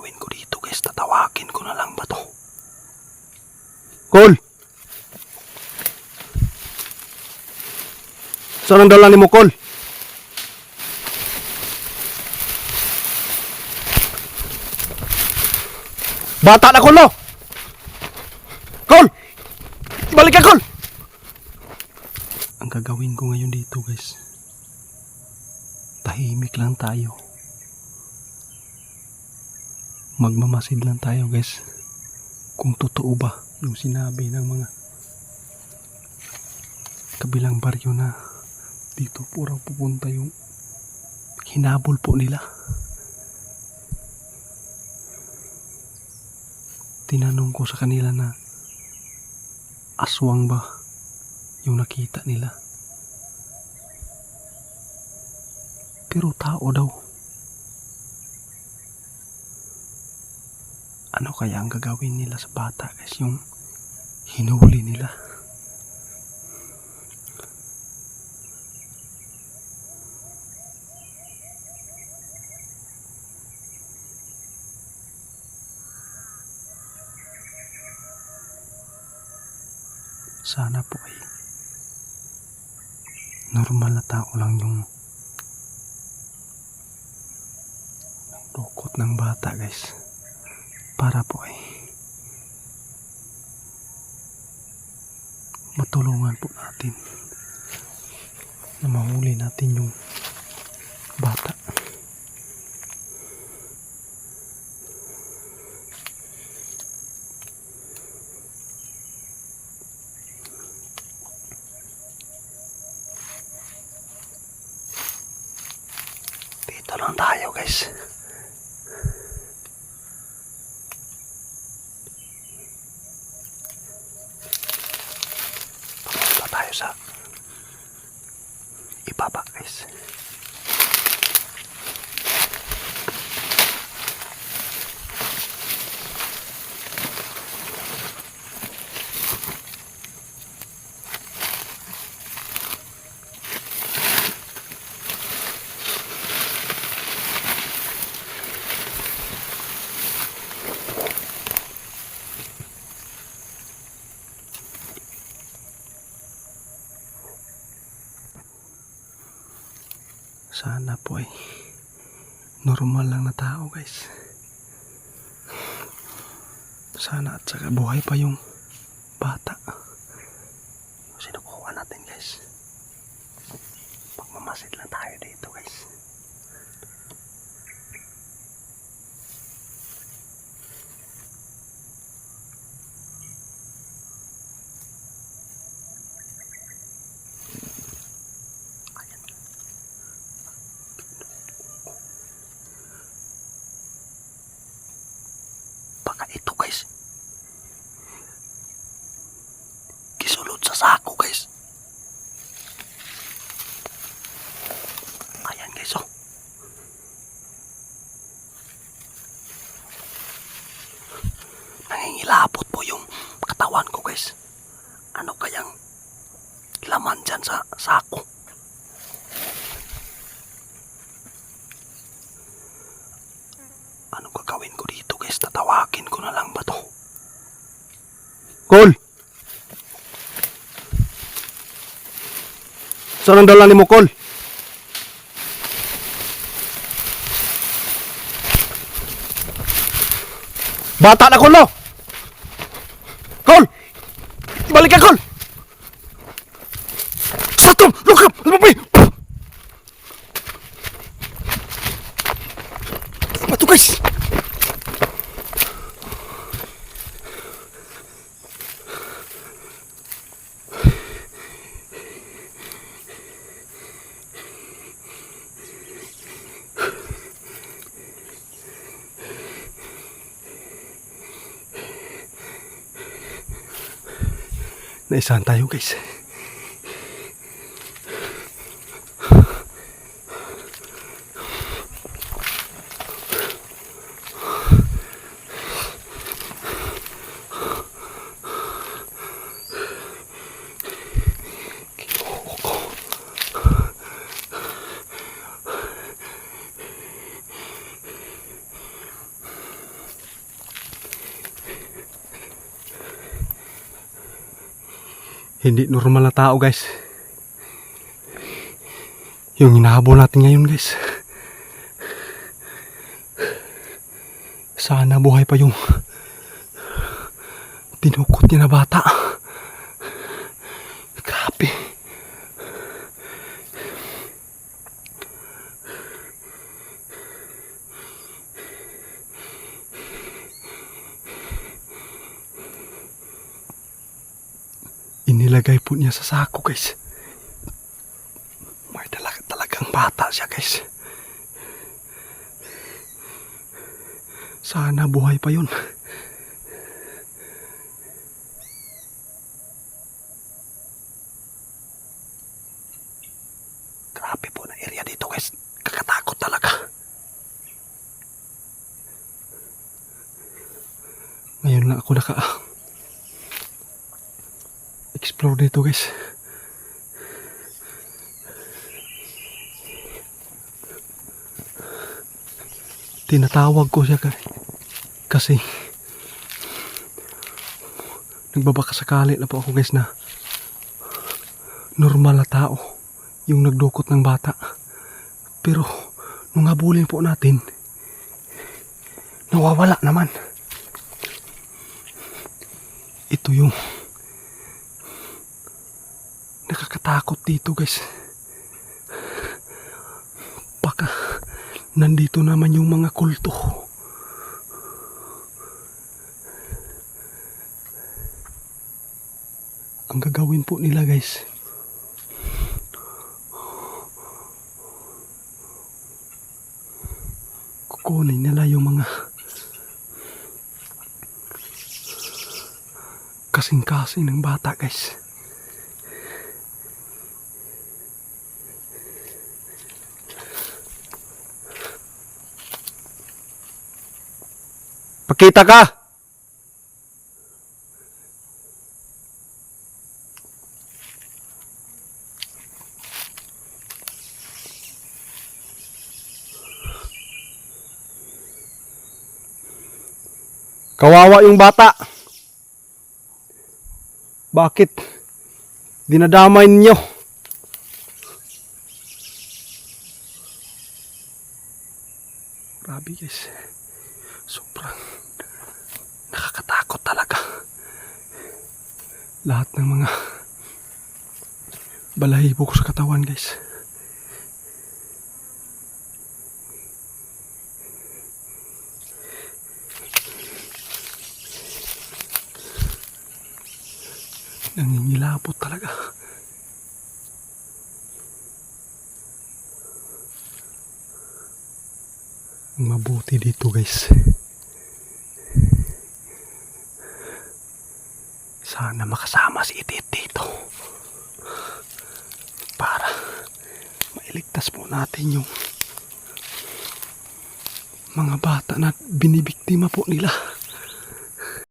gagawin ko dito guys? Tatawagin ko na lang ba to? Col! Saan ang dala ni mo, Col? Bata na, Col, no? Col! Balik ka, Col! Ang gagawin ko ngayon dito guys, tahimik lang tayo. Magmamasid lang tayo guys, kung totoo ba yung sinabi ng mga kabilang baryo na dito po raw pupunta yung hinabol po nila. Tinanong ko sa kanila na aswang ba yung nakita nila, pero tao daw. Ano kaya ang gagawin nila sa bata guys, yung hinuli nila? Sana po ay normal na tao lang yung dukot ng bata guys, para po ay matulungan po natin na mahuli natin yung bata. Dito lang tayo guys. Papunta tayo sa ibaba guys. Sana po ay normal lang na tao guys. Sana at saka buhay pa yung bata. Sinukuha natin guys. Magmamasid lang tayo dito guys. Baka ito guys, gisulod sa sako guys. Ayan guys, oh. Nangingilabot po yung katawan ko guys. Ano kayang laman dyan sa sako? Anong gagawin ko dito guys? Tatawagin ko na lang ba to? Col! Saan ang dala ni mo, Col? Bata na, Col, no? Col! Balik ka, Col! Satom! Look up! Lumabay! Ano to guys? Naisahan tayo guys. Hindi normal na tao, guys. Yung hinahabol natin ngayon, guys. Sana buhay pa yung tinukot niya na bata. Grabe. Inilagay po niya sa sako, guys. May talagang bata siya, guys. Sana buhay pa yun. Grabe po na area dito, guys. Kakatakot talaga. Ngayon lang ako explore dito, guys. Tinatawag ko siya kasi nagbabaka sakali na po ako, guys, na normal na tao yung nagdukot ng bata. Pero nung habulin po natin, nawawala naman. Ito yung nakakatakot dito, guys. Baka nandito naman yung mga kulto. Ang gagawin po nila, guys, kukunin nila yung mga kasing-kasing ng bata, guys. Pakita ka! Kawawa yung bata. Bakit dinadamay ninyo? Grabe, guys. Sobrang nakakatakot talaga. Lahat ng mga balahibo ko sa katawan, guys. Nangingilabot talaga. Ang mabuti dito, guys, sana makasama si Itit dito para mailigtas po natin yung mga bata na binibiktima po nila.